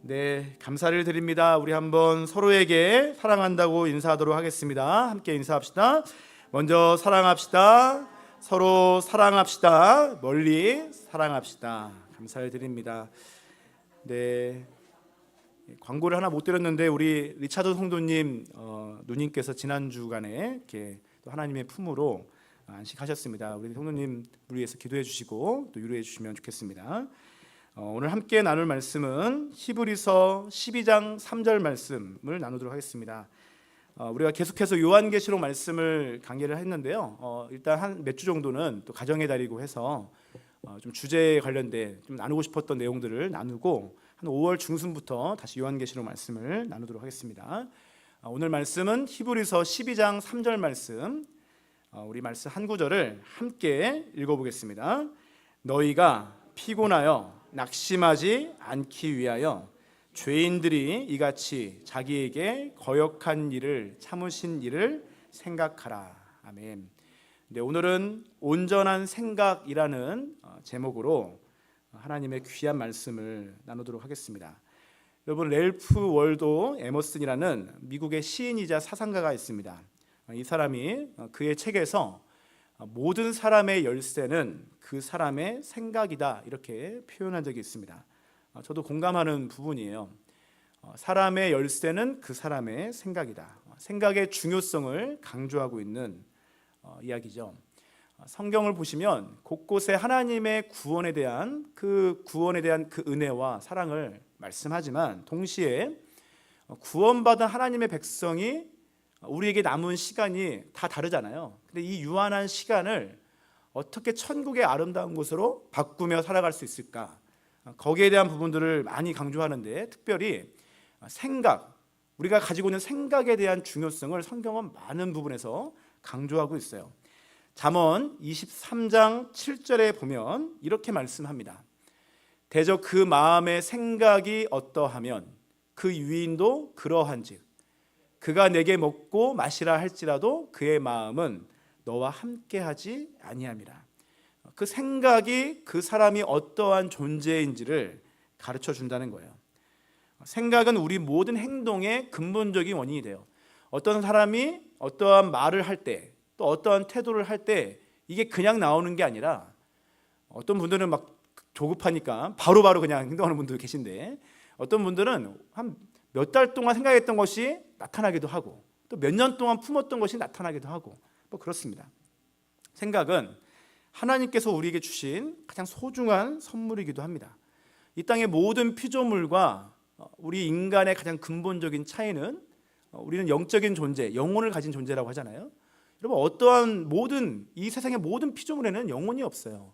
네, 감사를 드립니다. 우리 한번 서로에게 사랑한다고 인사하도록 하겠습니다. 함께 인사합시다. 먼저 사랑합시다. 서로 사랑합시다. 멀리 사랑합시다. 감사를 드립니다. 네, 광고를 하나 못 드렸는데 우리 리차드 성도님 누님께서 지난 주간에 이렇게 또 하나님의 품으로 안식하셨습니다. 우리 성도님 위해서 기도해 주시고 또 위로해 주시면 좋겠습니다. 오늘 함께 나눌 말씀은 히브리서 12장 3절 말씀을 나누도록 하겠습니다. 우리가 계속해서 요한계시록 말씀을 강의를 했는데요. 일단 한 몇 주 정도는 또 가정의 달이고 해서 좀 주제에 관련된 좀 나누고 싶었던 내용들을 나누고 한 5월 중순부터 다시 요한계시록 말씀을 나누도록 하겠습니다. 오늘 말씀은 히브리서 12장 3절 말씀, 우리 말씀 한 구절을 함께 읽어보겠습니다. 너희가 피곤하여 낙심하지 않기 위하여 죄인들이 이같이 자기에게 거역한 일을 참으신 일을 생각하라. 아멘. 네, 오늘은 온전한 생각이라는 제목으로 하나님의 귀한 말씀을 나누도록 하겠습니다. 여러분, 랠프 월도 에머슨이라는 미국의 시인이자 사상가가 있습니다. 이 사람이 그의 책에서 모든 사람의 열쇠는 그 사람의 생각이다 이렇게 표현한 적이 있습니다. 저도 공감하는 부분이에요. 사람의 열쇠는 그 사람의 생각이다. 생각의 중요성을 강조하고 있는 이야기죠. 성경을 보시면 곳곳에 하나님의 구원에 대한 그 은혜와 사랑을 말씀하지만 동시에 구원받은 하나님의 백성이 우리에게 남은 시간이 다 다르잖아요. 근데 이 유한한 시간을 어떻게 천국의 아름다운 곳으로 바꾸며 살아갈 수 있을까? 거기에 대한 부분들을 많이 강조하는데 특별히 생각, 우리가 가지고 있는 생각에 대한 중요성을 성경은 많은 부분에서 강조하고 있어요. 잠언 23장 7절에 보면 이렇게 말씀합니다. 대저 그 마음의 생각이 어떠하면 그 유인도 그러한즉 그가 내게 먹고 마시라 할지라도 그의 마음은 너와 함께하지 아니함이라. 그 생각이 그 사람이 어떠한 존재인지를 가르쳐 준다는 거예요. 생각은 우리 모든 행동의 근본적인 원인이 돼요. 어떤 사람이 어떠한 말을 할 때, 또 어떠한 태도를 할 때 이게 그냥 나오는 게 아니라 어떤 분들은 막 조급하니까 바로바로 그냥 행동하는 분도 계신데 어떤 분들은 한 몇 달 동안 생각했던 것이 나타나기도 하고 또 몇 년 동안 품었던 것이 나타나기도 하고 뭐 그렇습니다. 생각은 하나님께서 우리에게 주신 가장 소중한 선물이기도 합니다. 이 땅의 모든 피조물과 우리 인간의 가장 근본적인 차이는 우리는 영적인 존재, 영혼을 가진 존재라고 하잖아요. 여러분, 어떠한 모든 이 세상의 모든 피조물에는 영혼이 없어요.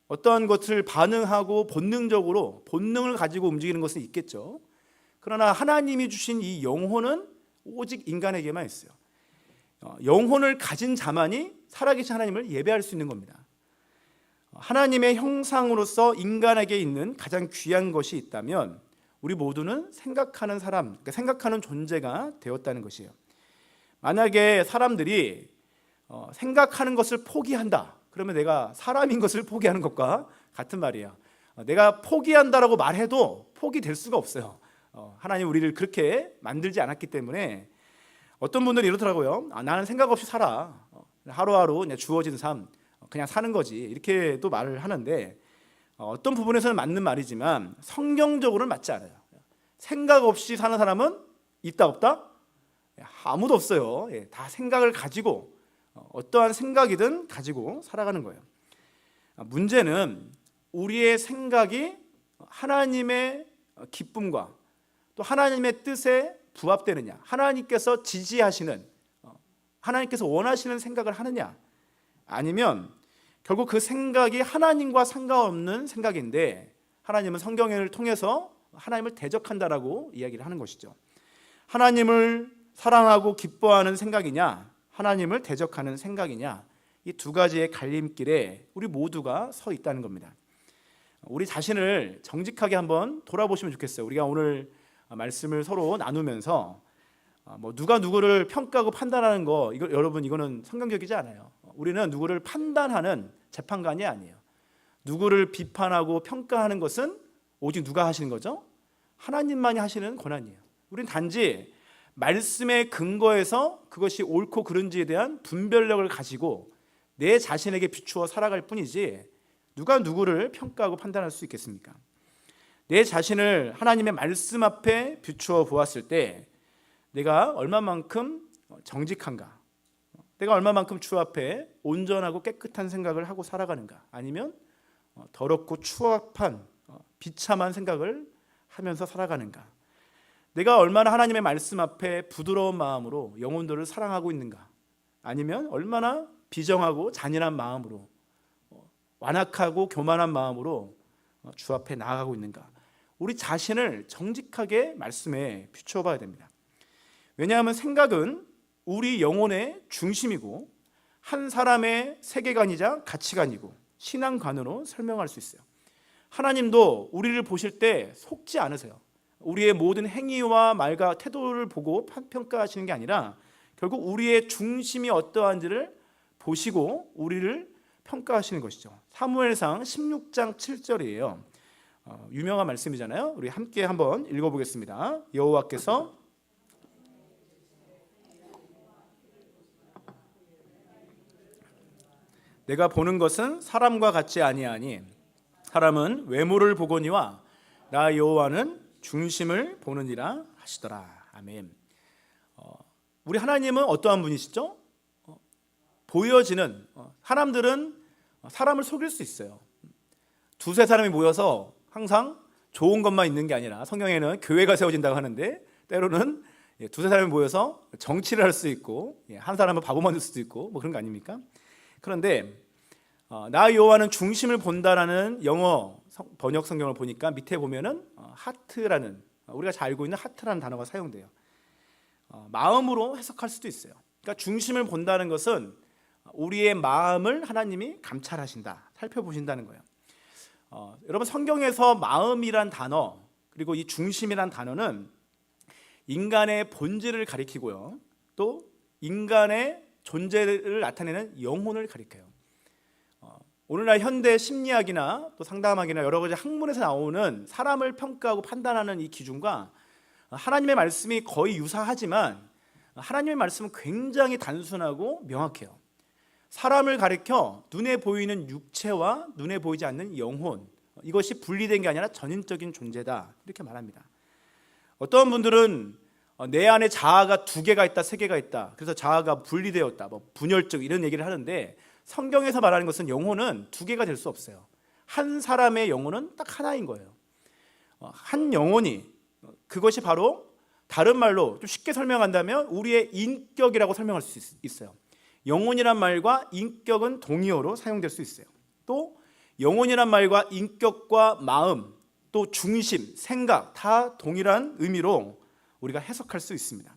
어떠한 것을 반응하고 본능적으로 본능을 가지고 움직이는 것은 있겠죠. 그러나 하나님이 주신 이 영혼은 오직 인간에게만 있어요. 영혼을 가진 자만이 살아계신 하나님을 예배할 수 있는 겁니다. 하나님의 형상으로서 인간에게 있는 가장 귀한 것이 있다면 우리 모두는 생각하는 사람, 그러니까 생각하는 존재가 되었다는 것이에요. 만약에 사람들이 생각하는 것을 포기한다, 그러면 내가 사람인 것을 포기하는 것과 같은 말이에요. 내가 포기한다라고 말해도 포기될 수가 없어요. 하나님 우리를 그렇게 만들지 않았기 때문에 어떤 분들은 이렇더라고요. 나는 생각 없이 살아. 하루하루 그냥 주어진 삶 그냥 사는 거지. 이렇게 또 말을 하는데 어떤 부분에서는 맞는 말이지만 성경적으로는 맞지 않아요. 생각 없이 사는 사람은 있다 없다? 아무도 없어요. 다 생각을 가지고 어떠한 생각이든 가지고 살아가는 거예요. 문제는 우리의 생각이 하나님의 기쁨과 또 하나님의 뜻에 부합되느냐, 하나님께서 지지하시는, 하나님께서 원하시는 생각을 하느냐, 아니면 결국 그 생각이 하나님과 상관없는 생각인데 하나님은 성경을 통해서 하나님을 대적한다라고 이야기를 하는 것이죠. 하나님을 사랑하고 기뻐하는 생각이냐, 하나님을 대적하는 생각이냐, 이 두 가지의 갈림길에 우리 모두가 서 있다는 겁니다. 우리 자신을 정직하게 한번 돌아보시면 좋겠어요. 우리가 오늘 말씀을 서로 나누면서 누가 누구를 평가하고 판단하는 거, 이거는 성경적이지 않아요. 우리는 누구를 판단하는 재판관이 아니에요. 누구를 비판하고 평가하는 것은 오직 누가 하시는 거죠? 하나님만이 하시는 권한이에요. 우린 단지 말씀에 근거해서 그것이 옳고 그른지에 대한 분별력을 가지고 내 자신에게 비추어 살아갈 뿐이지 누가 누구를 평가하고 판단할 수 있겠습니까? 내 자신을 하나님의 말씀 앞에 비추어 보았을 때 내가 얼마만큼 정직한가, 내가 얼마만큼 주 앞에 온전하고 깨끗한 생각을 하고 살아가는가, 아니면 더럽고 추악한 비참한 생각을 하면서 살아가는가, 내가 얼마나 하나님의 말씀 앞에 부드러운 마음으로 영혼들을 사랑하고 있는가, 아니면 얼마나 비정하고 잔인한 마음으로 완악하고 교만한 마음으로 주 앞에 나아가고 있는가, 우리 자신을 정직하게 말씀에 비추어 봐야 됩니다. 왜냐하면 생각은 우리 영혼의 중심이고 한 사람의 세계관이자 가치관이고 신앙관으로 설명할 수 있어요. 하나님도 우리를 보실 때 속지 않으세요. 우리의 모든 행위와 말과 태도를 보고 평가하시는 게 아니라 결국 우리의 중심이 어떠한지를 보시고 우리를 평가하시는 것이죠. 사무엘상 16장 7절이에요. 유명한 말씀이잖아요. 우리 함께 한번 읽어보겠습니다. 여호와께서 내가 보는 것은 사람과 같지 아니하니 사람은 외모를 보거니와 나 여호와는 중심을 보느니라 하시더라. 아멘. 우리 하나님은 어떠한 분이시죠? 보여지는, 사람들은 사람을 속일 수 있어요. 두세 사람이 모여서 항상 좋은 것만 있는 게 아니라 성경에는 교회가 세워진다고 하는데 때로는 두세 사람이 모여서 정치를 할 수 있고 한 사람은 바보 만들 수도 있고 뭐 그런 거 아닙니까? 그런데 나 여호와는 중심을 본다라는 영어 번역 성경을 보니까 밑에 보면은 하트라는, 우리가 잘 알고 있는 하트라는 단어가 사용돼요. 마음으로 해석할 수도 있어요. 그러니까 중심을 본다는 것은 우리의 마음을 하나님이 감찰하신다, 살펴보신다는 거예요. 여러분, 성경에서 마음이란 단어 그리고 이 중심이란 단어는 인간의 본질을 가리키고요, 또 인간의 존재를 나타내는 영혼을 가리켜요. 오늘날 현대 심리학이나 또 상담학이나 여러 가지 학문에서 나오는 사람을 평가하고 판단하는 이 기준과 하나님의 말씀이 거의 유사하지만 하나님의 말씀은 굉장히 단순하고 명확해요. 사람을 가리켜 눈에 보이는 육체와 눈에 보이지 않는 영혼, 이것이 분리된 게 아니라 전인적인 존재다, 이렇게 말합니다. 어떤 분들은 내 안에 자아가 2개가 있다, 3개가 있다, 그래서 자아가 분리되었다, 뭐 분열증 이런 얘기를 하는데 성경에서 말하는 것은 영혼은 2개가 될 수 없어요. 한 사람의 영혼은 딱 하나인 거예요. 한 영혼이, 그것이 바로 다른 말로 좀 쉽게 설명한다면 우리의 인격이라고 설명할 수 있어요. 영혼이란 말과 인격은 동의어로 사용될 수 있어요. 또 영혼이란 말과 인격과 마음, 또 중심, 생각 다 동일한 의미로 우리가 해석할 수 있습니다.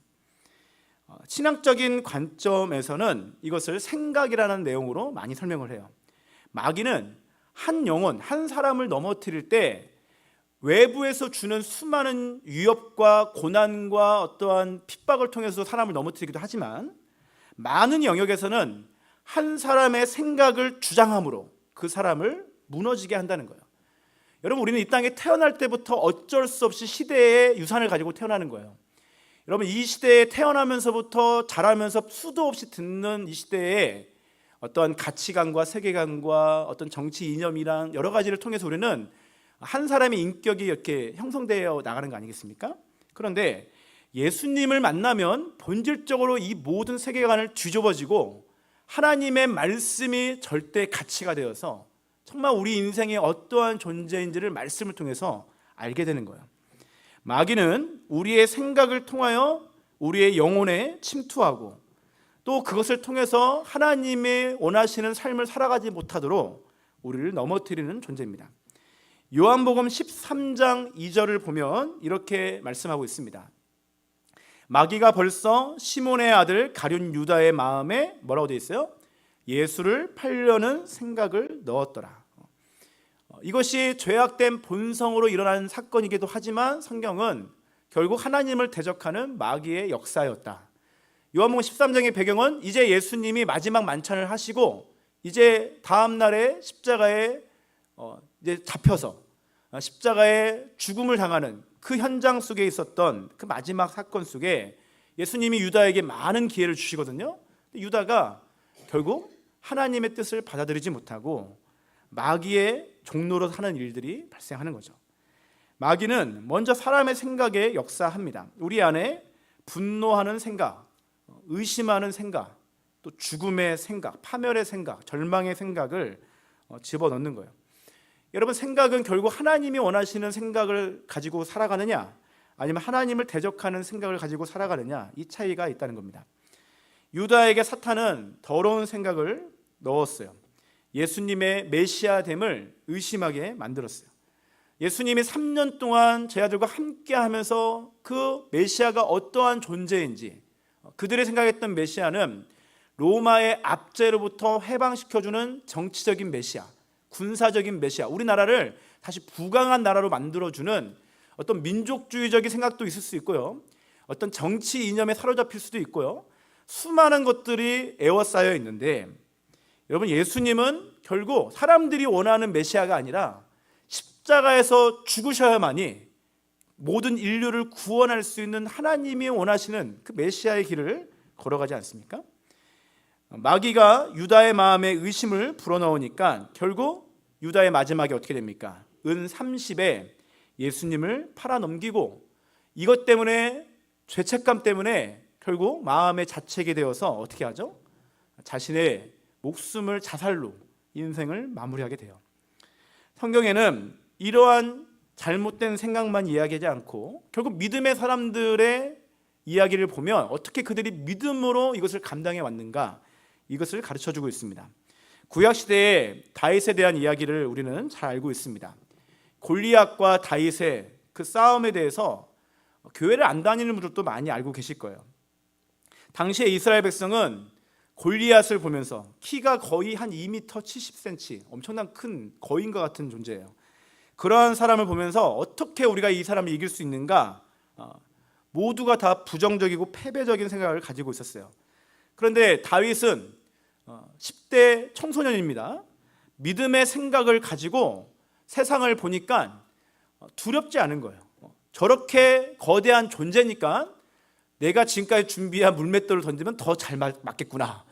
신학적인 관점에서는 이것을 생각이라는 내용으로 많이 설명을 해요. 마귀는 한 영혼, 한 사람을 넘어뜨릴 때 외부에서 주는 수많은 위협과 고난과 어떠한 핍박을 통해서 사람을 넘어뜨리기도 하지만 많은 영역에서는 한 사람의 생각을 주장함으로 그 사람을 무너지게 한다는 거예요. 여러분, 우리는 이 땅에 태어날 때부터 어쩔 수 없이 시대의 유산을 가지고 태어나는 거예요. 여러분, 이 시대에 태어나면서부터 자라면서 수도 없이 듣는 이 시대에 어떤 가치관과 세계관과 어떤 정치 이념이랑 여러 가지를 통해서 우리는 한 사람의 인격이 이렇게 형성되어 나가는 거 아니겠습니까? 그런데 예수님을 만나면 본질적으로 이 모든 세계관을 뒤집어지고 하나님의 말씀이 절대 가치가 되어서 정말 우리 인생의 어떠한 존재인지를 말씀을 통해서 알게 되는 거예요. 마귀는 우리의 생각을 통하여 우리의 영혼에 침투하고 또 그것을 통해서 하나님의 원하시는 삶을 살아가지 못하도록 우리를 넘어뜨리는 존재입니다. 요한복음 13장 2절을 보면 이렇게 말씀하고 있습니다. 마귀가 벌써 시몬의 아들 가룟 유다의 마음에 뭐라고 되어 있어요? 예수를 팔려는 생각을 넣었더라. 이것이 죄악된 본성으로 일어난 사건이기도 하지만 성경은 결국 하나님을 대적하는 마귀의 역사였다. 요한복음 13장의 배경은 이제 예수님이 마지막 만찬을 하시고 이제 다음 날에 십자가에 이제 잡혀서 십자가에 죽음을 당하는 그 현장 속에 있었던 그 마지막 사건 속에 예수님이 유다에게 많은 기회를 주시거든요. 유다가 결국 하나님의 뜻을 받아들이지 못하고 마귀의 종로로 하는 일들이 발생하는 거죠. 마귀는 먼저 사람의 생각에 역사합니다. 우리 안에 분노하는 생각, 의심하는 생각, 또 죽음의 생각, 파멸의 생각, 절망의 생각을 집어넣는 거예요. 여러분, 생각은 결국 하나님이 원하시는 생각을 가지고 살아가느냐, 아니면 하나님을 대적하는 생각을 가지고 살아가느냐, 이 차이가 있다는 겁니다. 유다에게 사탄은 더러운 생각을 넣었어요. 예수님의 메시아됨을 의심하게 만들었어요. 예수님이 3년 동안 제자들과 함께 하면서 그 메시아가 어떠한 존재인지, 그들이 생각했던 메시아는 로마의 압제로부터 해방시켜주는 정치적인 메시아, 군사적인 메시아, 우리나라를 다시 부강한 나라로 만들어주는 어떤 민족주의적인 생각도 있을 수 있고요, 어떤 정치 이념에 사로잡힐 수도 있고요, 수많은 것들이 에워싸여 있는데, 여러분, 예수님은 결국 사람들이 원하는 메시아가 아니라 십자가에서 죽으셔야만이 모든 인류를 구원할 수 있는 하나님이 원하시는 그 메시아의 길을 걸어가지 않습니까? 마귀가 유다의 마음에 의심을 불어넣으니까 결국 유다의 마지막이 어떻게 됩니까? 은 30에 예수님을 팔아넘기고, 이것 때문에, 죄책감 때문에 결국 마음의 자책이 되어서 어떻게 하죠? 자신의 목숨을 자살로 인생을 마무리하게 돼요. 성경에는 이러한 잘못된 생각만 이야기하지 않고 결국 믿음의 사람들의 이야기를 보면 어떻게 그들이 믿음으로 이것을 감당해 왔는가, 이것을 가르쳐주고 있습니다. 구약시대에 다윗에 대한 이야기를 우리는 잘 알고 있습니다. 골리앗과 다윗의 그 싸움에 대해서 교회를 안 다니는 분들도 많이 알고 계실 거예요. 당시에 이스라엘 백성은 골리앗을 보면서, 키가 거의 한 2m 70cm, 엄청난 큰 거인과 같은 존재예요. 그러한 사람을 보면서 어떻게 우리가 이 사람을 이길 수 있는가, 모두가 다 부정적이고 패배적인 생각을 가지고 있었어요. 그런데 다윗은 10대 청소년입니다. 믿음의 생각을 가지고 세상을 보니까 두렵지 않은 거예요. 저렇게 거대한 존재니까 내가 지금까지 준비한 물맷돌을 던지면 더 잘 맞겠구나.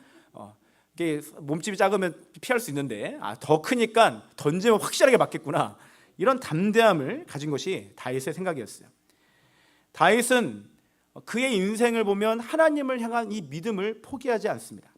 이게 몸집이 작으면 피할 수 있는데 더 크니까 던지면 확실하게 맞겠구나. 이런 담대함을 가진 것이 다윗의 생각이었어요. 다윗은 그의 인생을 보면 하나님을 향한 이 믿음을 포기하지 않습니다.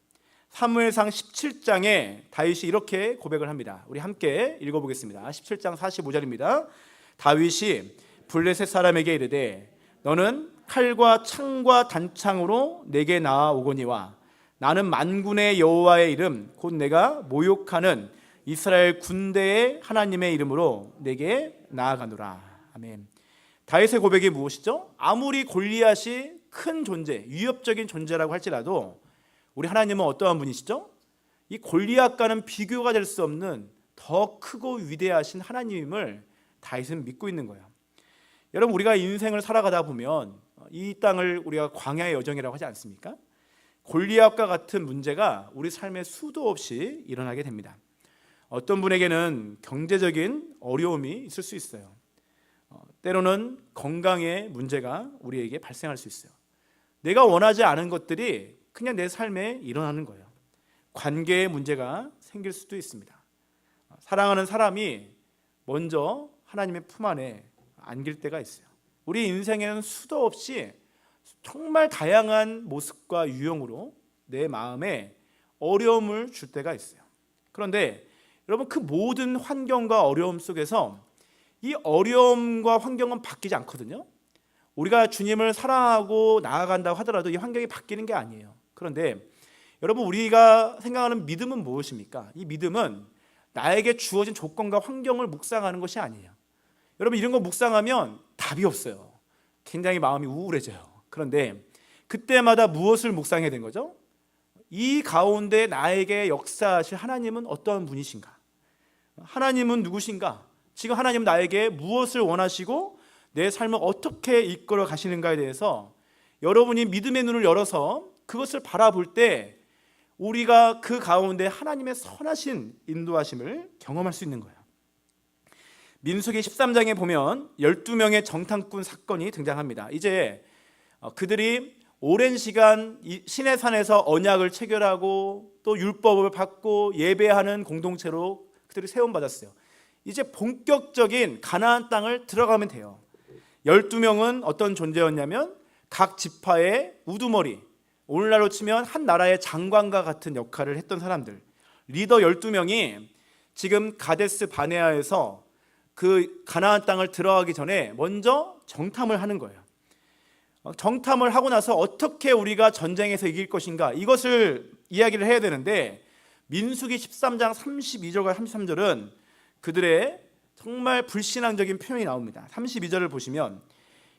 사무엘상 17장에 다윗이 이렇게 고백을 합니다. 우리 함께 읽어보겠습니다. 17장 45절입니다. 다윗이 블레셋 사람에게 이르되 너는 칼과 창과 단창으로 내게 나아오거니와 나는 만군의 여호와의 이름 곧 내가 모욕하는 이스라엘 군대의 하나님의 이름으로 내게 나아가노라. 아멘. 다윗의 고백이 무엇이죠? 아무리 골리앗이 큰 존재, 위협적인 존재라고 할지라도 우리 하나님은 어떠한 분이시죠? 이 골리앗과는 비교가 될 수 없는 더 크고 위대하신 하나님을 다윗은 믿고 있는 거예요. 여러분, 우리가 인생을 살아가다 보면 이 땅을 우리가 광야의 여정이라고 하지 않습니까? 골리앗과 같은 문제가 우리 삶에 수도 없이 일어나게 됩니다. 어떤 분에게는 경제적인 어려움이 있을 수 있어요. 때로는 건강의 문제가 우리에게 발생할 수 있어요. 내가 원하지 않은 것들이 그냥 내 삶에 일어나는 거예요. 관계의 문제가 생길 수도 있습니다. 사랑하는 사람이 먼저 하나님의 품 안에 안길 때가 있어요. 우리 인생에는 수도 없이 정말 다양한 모습과 유형으로 내 마음에 어려움을 줄 때가 있어요. 그런데 여러분, 그 모든 환경과 어려움 속에서 이 어려움과 환경은 바뀌지 않거든요. 우리가 주님을 사랑하고 나아간다고 하더라도 이 환경이 바뀌는 게 아니에요. 그런데 여러분, 우리가 생각하는 믿음은 무엇입니까? 이 믿음은 나에게 주어진 조건과 환경을 묵상하는 것이 아니에요. 여러분, 이런 거 묵상하면 답이 없어요. 굉장히 마음이 우울해져요. 그런데 그때마다 무엇을 묵상해야 되는 거죠? 이 가운데 나에게 역사하실 하나님은 어떠한 분이신가? 하나님은 누구신가? 지금 하나님은 나에게 무엇을 원하시고 내 삶을 어떻게 이끌어 가시는가에 대해서 여러분이 믿음의 눈을 열어서 그것을 바라볼 때 우리가 그 가운데 하나님의 선하신 인도하심을 경험할 수 있는 거예요. 민수기 13장에 보면 12명의 정탐꾼 사건이 등장합니다. 이제 그들이 오랜 시간 신의 산에서 언약을 체결하고 또 율법을 받고 예배하는 공동체로 그들이 세움받았어요. 이제 본격적인 가나안 땅을 들어가면 돼요. 12명은 어떤 존재였냐면 각 지파의 우두머리, 오늘날로 치면 한 나라의 장관과 같은 역할을 했던 사람들, 리더 12명이 지금 가데스 바네아에서 그 가나안 땅을 들어가기 전에 먼저 정탐을 하는 거예요. 정탐을 하고 나서 어떻게 우리가 전쟁에서 이길 것인가, 이것을 이야기를 해야 되는데, 민수기 13장 32절과 33절은 그들의 정말 불신앙적인 표현이 나옵니다. 32절을 보시면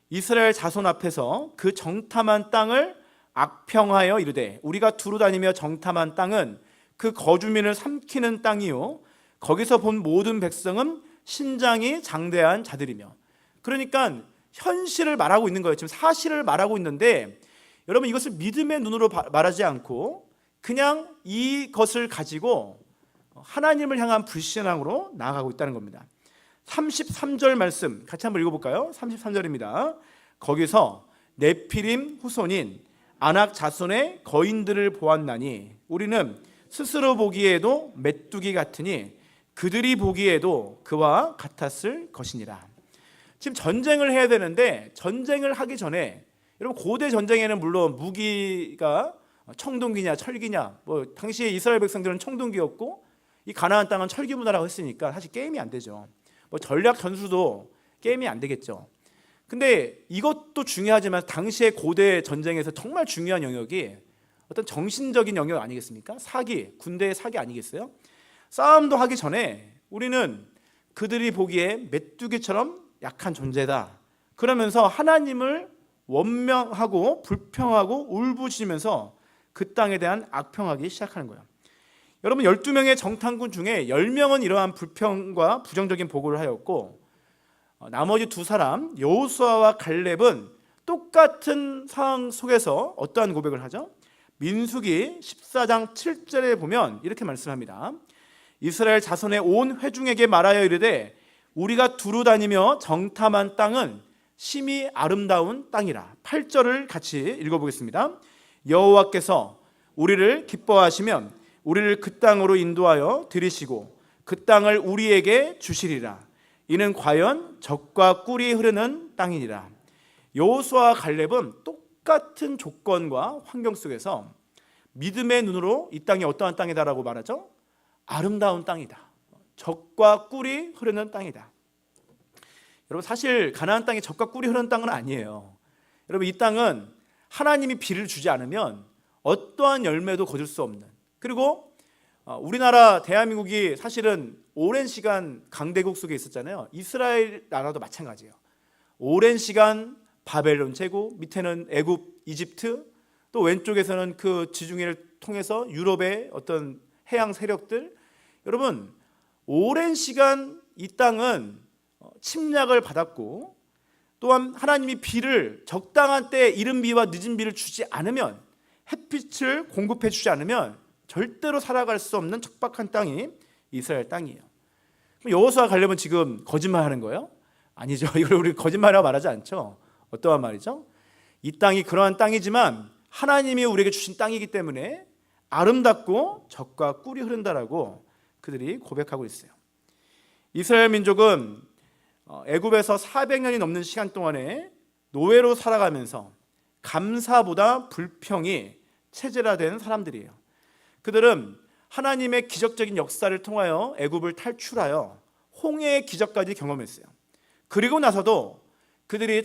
이스라엘 자손 앞에서 그 정탐한 땅을 악평하여 이르되, 우리가 두루 다니며 정탐한 땅은 그 거주민을 삼키는 땅이요 거기서 본 모든 백성은 신장이 장대한 자들이며. 그러니까 현실을 말하고 있는 거예요. 지금 사실을 말하고 있는데, 여러분 이것을 믿음의 눈으로 말하지 않고 그냥 이것을 가지고 하나님을 향한 불신앙으로 나아가고 있다는 겁니다. 33절 말씀 같이 한번 읽어볼까요? 33절입니다. 거기서 네피림 후손인 아낙 자손의 거인들을 보았나니 우리는 스스로 보기에도 메뚜기 같으니 그들이 보기에도 그와 같았을 것이니라. 지금 전쟁을 해야 되는데, 전쟁을 하기 전에, 여러분 고대 전쟁에는 물론 무기가 청동기냐 철기냐, 뭐 당시에 이스라엘 백성들은 청동기였고 이 가나안 땅은 철기 문화라고 했으니까 사실 게임이 안 되죠. 뭐 전략 전술도 게임이 안 되겠죠. 근데 이것도 중요하지만 당시의 고대 전쟁에서 정말 중요한 영역이 어떤 정신적인 영역 아니겠습니까? 사기, 군대의 사기 아니겠어요? 싸움도 하기 전에 우리는 그들이 보기에 메뚜기처럼 약한 존재다, 그러면서 하나님을 원명하고 불평하고 울부짖으면서 그 땅에 대한 악평하기 시작하는 거예요. 여러분 12명의 정탐꾼 중에 10명은 이러한 불평과 부정적인 보고를 하였고, 나머지 두 사람 여호수아와 갈렙은 똑같은 상황 속에서 어떠한 고백을 하죠? 민수기 14장 7절에 보면 이렇게 말씀합니다. 이스라엘 자손의 온 회중에게 말하여 이르되 우리가 두루 다니며 정탐한 땅은 심히 아름다운 땅이라. 8절을 같이 읽어보겠습니다. 여호와께서 우리를 기뻐하시면 우리를 그 땅으로 인도하여 들이시고 그 땅을 우리에게 주시리라. 이는 과연 젖과 꿀이 흐르는 땅이니라. 여호수아와 갈렙은 똑같은 조건과 환경 속에서 믿음의 눈으로 이 땅이 어떠한 땅이다라고 말하죠? 아름다운 땅이다, 젖과 꿀이 흐르는 땅이다. 여러분 사실 가나안 땅이 젖과 꿀이 흐르는 땅은 아니에요. 여러분 이 땅은 하나님이 비를 주지 않으면 어떠한 열매도 거둘 수 없는, 그리고 우리나라 대한민국이 사실은 오랜 시간 강대국 속에 있었잖아요. 이스라엘 나라도 마찬가지예요. 오랜 시간 바벨론 제국, 밑에는 애굽, 이집트, 또 왼쪽에서는 그 지중해를 통해서 유럽의 어떤 해양 세력들. 여러분 오랜 시간 이 땅은 침략을 받았고, 또한 하나님이 비를 적당한 때에 이른 비와 늦은 비를 주지 않으면, 햇빛을 공급해 주지 않으면 절대로 살아갈 수 없는 척박한 땅이 이스라엘 땅이에요. 여호수아 갈렙은 지금 거짓말하는 거예요? 아니죠. 이걸 우리 거짓말이라고 말하지 않죠. 어떠한 말이죠? 이 땅이 그러한 땅이지만 하나님이 우리에게 주신 땅이기 때문에 아름답고 젖과 꿀이 흐른다라고 그들이 고백하고 있어요. 이스라엘 민족은 애굽에서 400년이 넘는 시간 동안에 노예로 살아가면서 감사보다 불평이 체질화된 사람들이에요. 그들은 하나님의 기적적인 역사를 통하여 애굽을 탈출하여 홍해의 기적까지 경험했어요. 그리고 나서도 그들이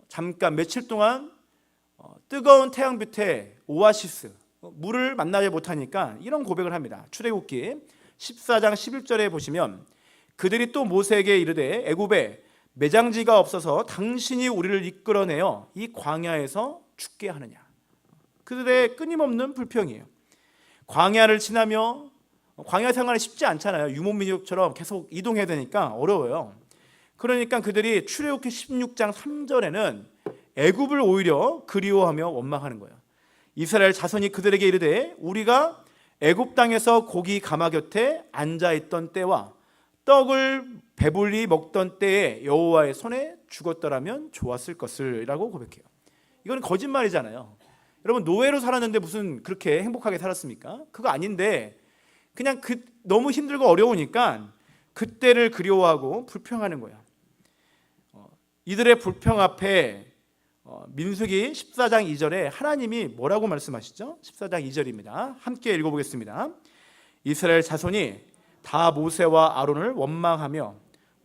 잠깐 며칠 동안 뜨거운 태양 밑에 오아시스, 물을 만나지 못하니까 이런 고백을 합니다. 출애굽기 14장 11절에 보시면 그들이 또 모세에게 이르되 애굽에 매장지가 없어서 당신이 우리를 이끌어내어 이 광야에서 죽게 하느냐. 그들의 끊임없는 불평이에요. 광야를 지나며, 광야 생활이 쉽지 않잖아요. 유목민족처럼 계속 이동해야 되니까 어려워요. 그러니까 그들이 출애굽기 16장 3절에는 애굽을 오히려 그리워하며 원망하는 거예요. 이스라엘 자손이 그들에게 이르되 우리가 애굽 땅에서 고기 가마 곁에 앉아있던 때와 떡을 배불리 먹던 때에 여호와의 손에 죽었더라면 좋았을 것을이라고 고백해요. 이건 거짓말이잖아요. 여러분, 노예로 살았는데 무슨 그렇게 행복하게 살았습니까? 그거 아닌데 그냥 너무 힘들고 어려우니까 그때를 그리워하고 불평하는 거야. 이들의 불평 앞에 민수기 14장 2절에 하나님이 뭐라고 말씀하시죠? 14장 2절입니다. 함께 읽어보겠습니다. 이스라엘 자손이 다 모세와 아론을 원망하며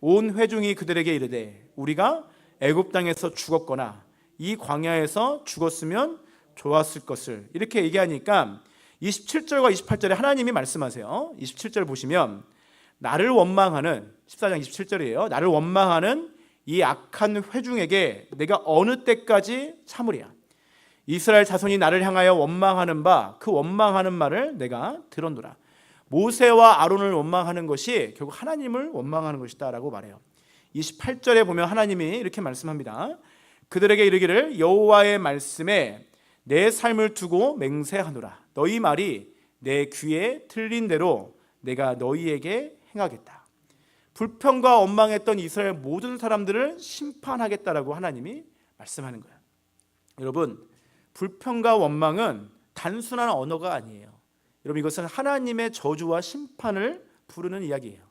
온 회중이 그들에게 이르되 우리가 애굽 땅에서 죽었거나 이 광야에서 죽었으면 좋았을 것을, 이렇게 얘기하니까 27절과 28절에 하나님이 말씀하세요. 27절 보시면 나를 원망하는, 14장 27절이에요. 나를 원망하는 이 악한 회중에게 내가 어느 때까지 참으랴. 이스라엘 자손이 나를 향하여 원망하는 바 그 원망하는 말을 내가 들었노라. 모세와 아론을 원망하는 것이 결국 하나님을 원망하는 것이다 라고 말해요. 28절에 보면 하나님이 이렇게 말씀합니다. 그들에게 이르기를 여호와의 말씀에 내 삶을 두고 맹세하노라. 너희 말이 내 귀에 들린 대로 내가 너희에게 행하겠다. 불평과 원망했던 이스라엘 모든 사람들을 심판하겠다라고 하나님이 말씀하는 거예요. 여러분, 불평과 원망은 단순한 언어가 아니에요. 여러분, 이것은 하나님의 저주와 심판을 부르는 이야기예요.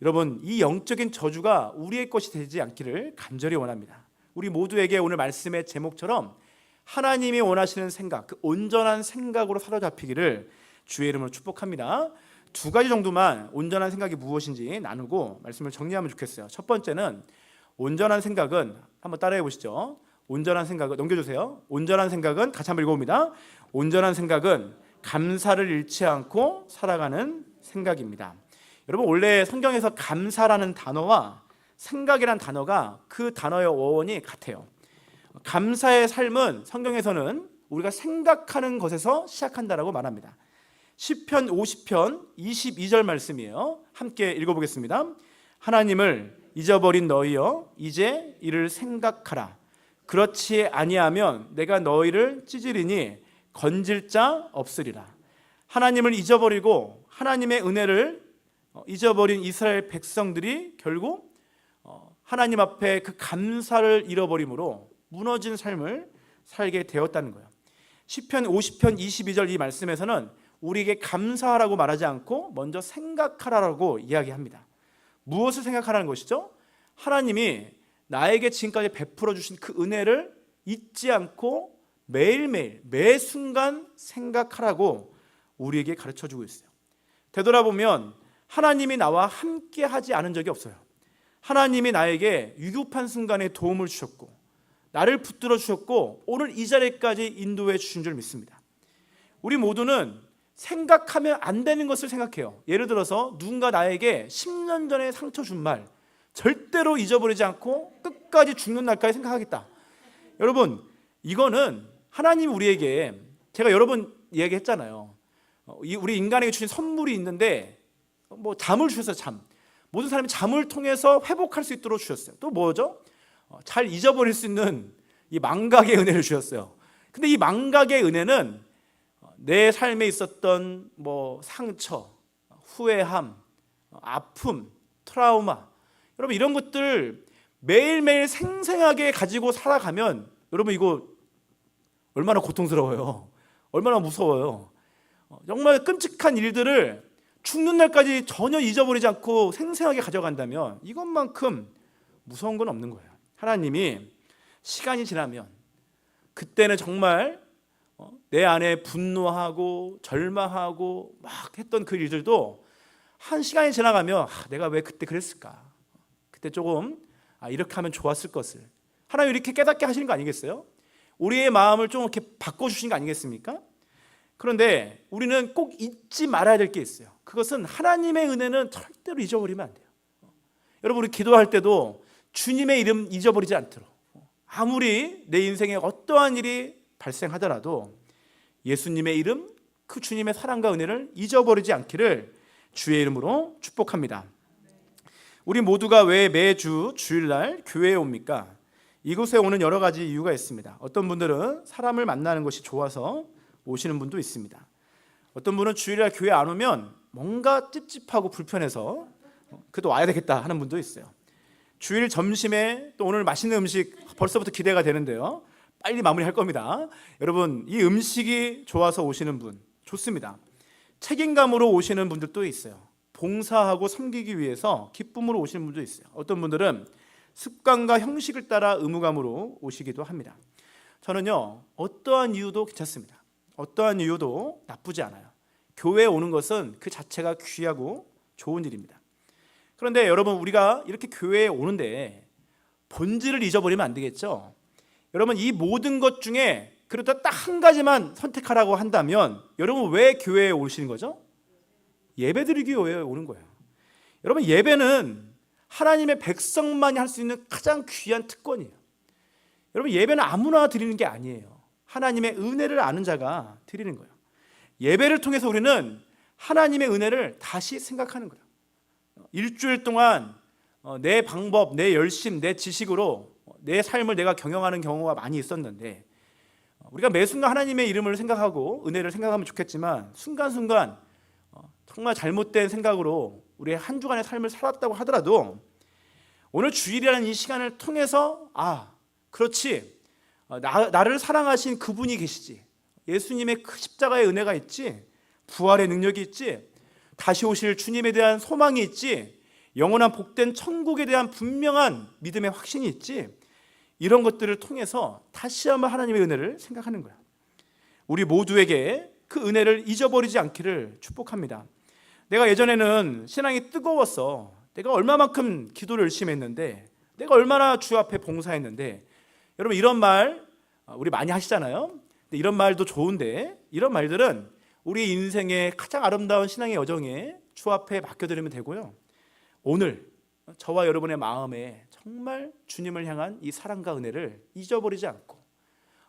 여러분, 이 영적인 저주가 우리의 것이 되지 않기를 간절히 원합니다. 우리 모두에게 오늘 말씀의 제목처럼 하나님이 원하시는 생각, 그 온전한 생각으로 사로잡히기를 주의 이름으로 축복합니다. 두 가지 정도만 온전한 생각이 무엇인지 나누고 말씀을 정리하면 좋겠어요. 첫 번째는 온전한 생각은, 한번 따라해 보시죠. 온전한 생각은, 넘겨주세요. 온전한 생각은, 같이 한번 읽어봅니다. 온전한 생각은 감사를 잃지 않고 살아가는 생각입니다. 여러분, 원래 성경에서 감사라는 단어와 생각이라는 단어가 그 단어의 어원이 같아요. 감사의 삶은 성경에서는 우리가 생각하는 것에서 시작한다라고 말합니다. 시편 50편 22절 말씀이에요. 함께 읽어보겠습니다. 하나님을 잊어버린 너희여 이제 이를 생각하라. 그렇지 아니하면 내가 너희를 찢으리니 건질 자 없으리라. 하나님을 잊어버리고 하나님의 은혜를 잊어버린 이스라엘 백성들이 결국 하나님 앞에 그 감사를 잃어버림으로 무너진 삶을 살게 되었다는 거예요. 시편 50편 22절 이 말씀에서는 우리에게 감사하라고 말하지 않고 먼저 생각하라고 이야기합니다. 무엇을 생각하라는 것이죠? 하나님이 나에게 지금까지 베풀어 주신 그 은혜를 잊지 않고 매일매일 매 순간 생각하라고 우리에게 가르쳐주고 있어요. 되돌아보면 하나님이 나와 함께 하지 않은 적이 없어요. 하나님이 나에게 위급한 순간에 도움을 주셨고 나를 붙들어 주셨고 오늘 이 자리까지 인도해 주신 줄 믿습니다. 우리 모두는 생각하면 안 되는 것을 생각해요. 예를 들어서 누군가 나에게 10년 전에 상처 준 말 절대로 잊어버리지 않고 끝까지 죽는 날까지 생각하겠다. 여러분, 이거는 하나님 우리에게, 제가 여러 번 이야기했잖아요. 우리 인간에게 주신 선물이 있는데 잠을 주셨어요. 잠. 모든 사람이 잠을 통해서 회복할 수 있도록 주셨어요. 또 뭐죠? 잘 잊어버릴 수 있는 이 망각의 은혜를 주셨어요. 근데 이 망각의 은혜는 내 삶에 있었던 상처, 후회함, 아픔, 트라우마, 여러분 이런 것들 매일매일 생생하게 가지고 살아가면 여러분 이거 얼마나 고통스러워요. 얼마나 무서워요. 정말 끔찍한 일들을 죽는 날까지 전혀 잊어버리지 않고 생생하게 가져간다면 이것만큼 무서운 건 없는 거예요. 하나님이 시간이 지나면 그때는 정말 내 안에 분노하고 절망하고 막 했던 그 일들도 한 시간이 지나가면 내가 왜 그때 그랬을까? 그때 조금 이렇게 하면 좋았을 것을. 하나님 이렇게 깨닫게 하시는 거 아니겠어요? 우리의 마음을 좀 이렇게 바꿔주신 거 아니겠습니까? 그런데 우리는 꼭 잊지 말아야 될 게 있어요. 그것은 하나님의 은혜는 절대로 잊어버리면 안 돼요. 여러분 우리 기도할 때도 주님의 이름 잊어버리지 않도록, 아무리 내 인생에 어떠한 일이 발생하더라도 예수님의 이름, 그 주님의 사랑과 은혜를 잊어버리지 않기를 주의 이름으로 축복합니다. 우리 모두가 왜 매주 주일날 교회에 옵니까? 이곳에 오는 여러 가지 이유가 있습니다. 어떤 분들은 사람을 만나는 것이 좋아서 오시는 분도 있습니다. 어떤 분은 주일날 교회 안 오면 뭔가 찝찝하고 불편해서 그래도 와야 되겠다 하는 분도 있어요. 주일 점심에 또 오늘 맛있는 음식 벌써부터 기대가 되는데요. 빨리 마무리할 겁니다. 여러분, 이 음식이 좋아서 오시는 분 좋습니다. 책임감으로 오시는 분들도 있어요. 봉사하고 섬기기 위해서 기쁨으로 오시는 분도 있어요. 어떤 분들은 습관과 형식을 따라 의무감으로 오시기도 합니다. 저는요, 어떠한 이유도 괜찮습니다. 어떠한 이유도 나쁘지 않아요. 교회에 오는 것은 그 자체가 귀하고 좋은 일입니다. 그런데 여러분, 우리가 이렇게 교회에 오는데 본질을 잊어버리면 안 되겠죠. 여러분, 이 모든 것 중에 그래도 딱 한 가지만 선택하라고 한다면 여러분 왜 교회에 오시는 거죠? 예배드리기 위해 오는 거예요. 여러분, 예배는 하나님의 백성만이 할 수 있는 가장 귀한 특권이에요. 여러분, 예배는 아무나 드리는 게 아니에요. 하나님의 은혜를 아는 자가 드리는 거예요. 예배를 통해서 우리는 하나님의 은혜를 다시 생각하는 거예요. 일주일 동안 내 방법, 내 열심, 내 지식으로 내 삶을 내가 경영하는 경우가 많이 있었는데 우리가 매 순간 하나님의 이름을 생각하고 은혜를 생각하면 좋겠지만 순간순간 정말 잘못된 생각으로 우리의 한 주간의 삶을 살았다고 하더라도 오늘 주일이라는 이 시간을 통해서 그렇지, 나를 사랑하신 그분이 계시지, 예수님의 그 십자가의 은혜가 있지, 부활의 능력이 있지, 다시 오실 주님에 대한 소망이 있지, 영원한 복된 천국에 대한 분명한 믿음의 확신이 있지, 이런 것들을 통해서 다시 한번 하나님의 은혜를 생각하는 거야. 우리 모두에게 그 은혜를 잊어버리지 않기를 축복합니다. 내가 예전에는 신앙이 뜨거웠어. 내가 얼마만큼 기도를 열심히 했는데, 내가 얼마나 주 앞에 봉사했는데. 여러분, 이런 말 우리 많이 하시잖아요. 근데 이런 말도 좋은데 이런 말들은 우리 인생의 가장 아름다운 신앙의 여정에 주 앞에 맡겨드리면 되고요. 오늘 저와 여러분의 마음에 정말 주님을 향한 이 사랑과 은혜를 잊어버리지 않고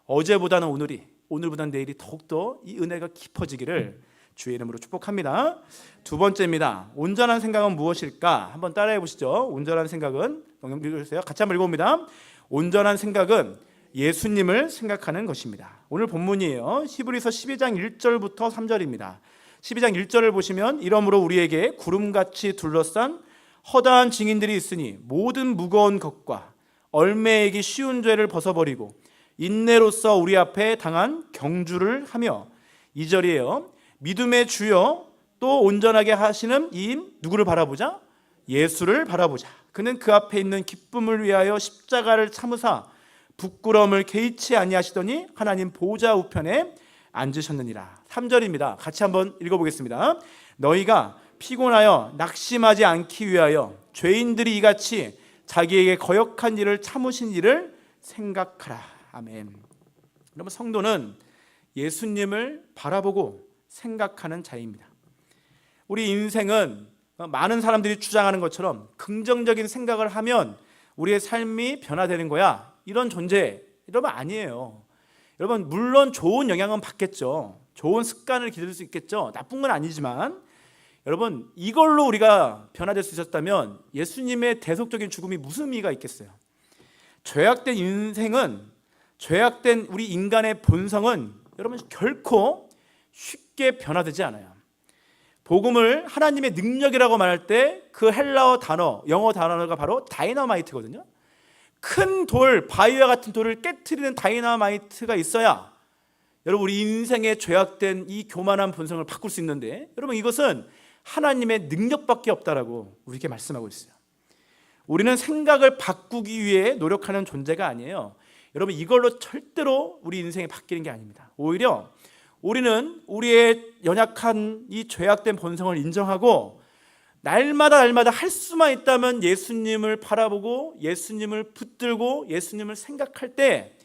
어제보다는 오늘이, 오늘보다는 내일이 더욱더 이 은혜가 깊어지기를 주의 이름으로 축복합니다. 두 번째입니다. 온전한 생각은 무엇일까? 한번 따라해 보시죠. 온전한 생각은, 읽어주세요. 같이 한번 읽어봅니다. 온전한 생각은 예수님을 생각하는 것입니다. 오늘 본문이에요. 히브리서 12장 1절부터 3절입니다. 12장 1절을 보시면 이러므로 우리에게 구름같이 둘러싼 허다한 증인들이 있으니 모든 무거운 것과 얼매이기 쉬운 죄를 벗어버리고 인내로써 우리 앞에 당한 경주를 하며, 2절이에요. 믿음의 주여 또 온전하게 하시는 이인 누구를 바라보자? 예수를 바라보자. 그는 그 앞에 있는 기쁨을 위하여 십자가를 참으사 부끄러움을 개의치 아니하시더니 하나님 보좌 우편에 앉으셨느니라. 3절입니다. 같이 한번 읽어보겠습니다. 너희가 피곤하여 낙심하지 않기 위하여 죄인들이 이같이 자기에게 거역한 일을 참으신 일을 생각하라. 아멘. 여러분, 성도는 예수님을 바라보고 생각하는 자입니다. 우리 인생은 많은 사람들이 주장하는 것처럼 긍정적인 생각을 하면 우리의 삶이 변화되는 거야, 이런 존재, 여러분 아니에요. 여러분, 물론 좋은 영향은 받겠죠. 좋은 습관을 기를 수 있겠죠. 나쁜 건 아니지만 여러분, 이걸로 우리가 변화될 수 있었다면 예수님의 대속적인 죽음이 무슨 의미가 있겠어요? 죄악된 인생은, 죄악된 우리 인간의 본성은 여러분 결코 쉽게 변화되지 않아요. 복음을 하나님의 능력이라고 말할 때 그 헬라어 단어, 영어 단어가 바로 다이너마이트거든요. 큰 돌, 바위와 같은 돌을 깨트리는 다이너마이트가 있어야 여러분 우리 인생의 죄악된 이 교만한 본성을 바꿀 수 있는데, 여러분 이것은 하나님의 능력밖에 없다라고 우리에게 말씀하고 있어요. 우리는 생각을 바꾸기 위해 노력하는 존재가 아니에요. 여러분, 이걸로 절대로 우리 인생이 바뀌는 게 아닙니다. 오히려 우리는 우리의 연약한 이 죄악된 본성을 인정하고 날마다 할 수만 있다면 예수님을 바라보고 예수님을 붙들고 예수님을 생각할 때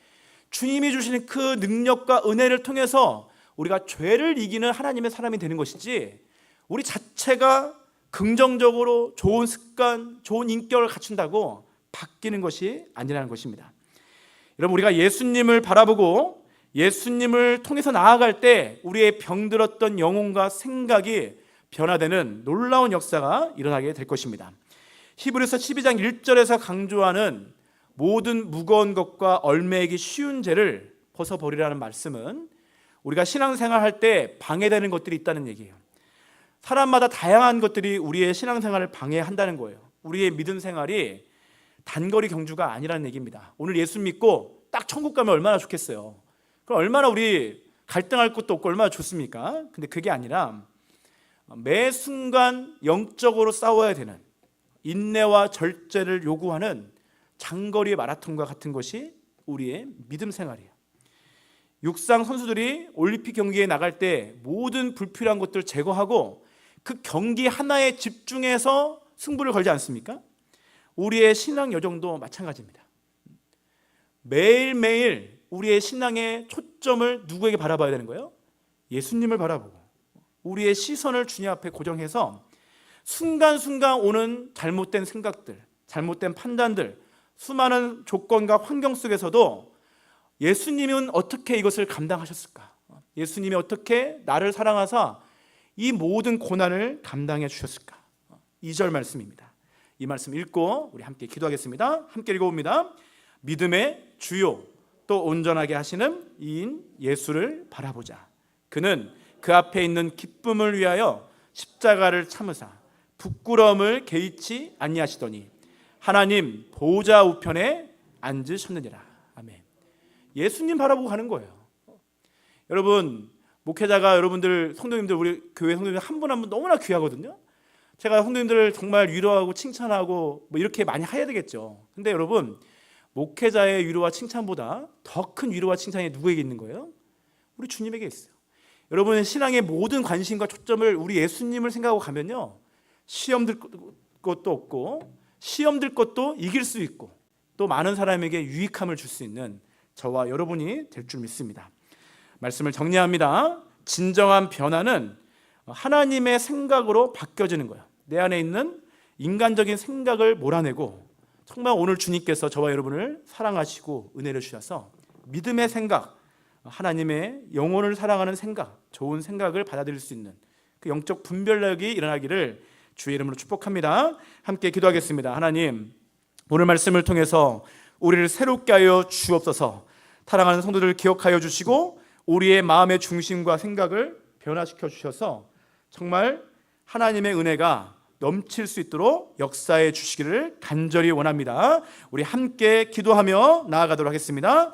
주님이 주시는 그 능력과 은혜를 통해서 우리가 죄를 이기는 하나님의 사람이 되는 것이지, 우리 자체가 긍정적으로 좋은 습관, 좋은 인격을 갖춘다고 바뀌는 것이 아니라는 것입니다. 여러분, 우리가 예수님을 바라보고 예수님을 통해서 나아갈 때 우리의 병들었던 영혼과 생각이 변화되는 놀라운 역사가 일어나게 될 것입니다. 히브리서 12장 1절에서 강조하는 모든 무거운 것과 얼매이기 쉬운 죄를 벗어버리라는 말씀은 우리가 신앙생활할 때 방해되는 것들이 있다는 얘기예요. 사람마다 다양한 것들이 우리의 신앙생활을 방해한다는 거예요. 우리의 믿음 생활이 단거리 경주가 아니라는 얘기입니다. 오늘 예수 믿고 딱 천국 가면 얼마나 좋겠어요. 그럼 얼마나 우리 갈등할 것도 없고 얼마나 좋습니까? 근데 그게 아니라 매 순간 영적으로 싸워야 되는, 인내와 절제를 요구하는 장거리 마라톤과 같은 것이 우리의 믿음 생활이에요. 육상 선수들이 올림픽 경기에 나갈 때 모든 불필요한 것들을 제거하고 그 경기 하나에 집중해서 승부를 걸지 않습니까? 우리의 신앙 여정도 마찬가지입니다. 매일매일 우리의 신앙의 초점을 누구에게 바라봐야 되는 거예요? 예수님을 바라보고 우리의 시선을 주님 앞에 고정해서 순간순간 오는 잘못된 생각들, 잘못된 판단들, 수많은 조건과 환경 속에서도 예수님은 어떻게 이것을 감당하셨을까? 예수님이 어떻게 나를 사랑하사 이 모든 고난을 감당해 주셨을까? 2절 말씀입니다. 이 말씀 읽고 우리 함께 기도하겠습니다. 함께 읽어봅니다. 믿음의 주요 또 온전하게 하시는 이인 예수를 바라보자. 그는 그 앞에 있는 기쁨을 위하여 십자가를 참으사 부끄러움을 개의치 아니하시더니 하나님 보좌 우편에 앉으셨느니라. 아멘. 예수님 바라보고 가는 거예요. 여러분, 목회자가 여러분들 성도님들, 우리 교회 성도님들 한 분 한 분 너무나 귀하거든요. 제가 성도님들을 정말 위로하고 칭찬하고 뭐 이렇게 많이 해야 되겠죠. 근데 여러분, 목회자의 위로와 칭찬보다 더 큰 위로와 칭찬이 누구에게 있는 거예요? 우리 주님에게 있어요. 여러분의 신앙의 모든 관심과 초점을 우리 예수님을 생각하고 가면요, 시험 들 것도 없고 시험 들 것도 이길 수 있고 또 많은 사람에게 유익함을 줄 수 있는 저와 여러분이 될 줄 믿습니다. 말씀을 정리합니다. 진정한 변화는 하나님의 생각으로 바뀌어지는 거예요. 내 안에 있는 인간적인 생각을 몰아내고 정말 오늘 주님께서 저와 여러분을 사랑하시고 은혜를 주셔서 믿음의 생각, 하나님의 영혼을 사랑하는 생각, 좋은 생각을 받아들일 수 있는 그 영적 분별력이 일어나기를 주의 이름으로 축복합니다. 함께 기도하겠습니다. 하나님, 오늘 말씀을 통해서 우리를 새롭게 하여 주옵소서. 사랑하는 성도들을 기억하여 주시고 우리의 마음의 중심과 생각을 변화시켜 주셔서 정말 하나님의 은혜가 넘칠 수 있도록 역사해 주시기를 간절히 원합니다. 우리 함께 기도하며 나아가도록 하겠습니다.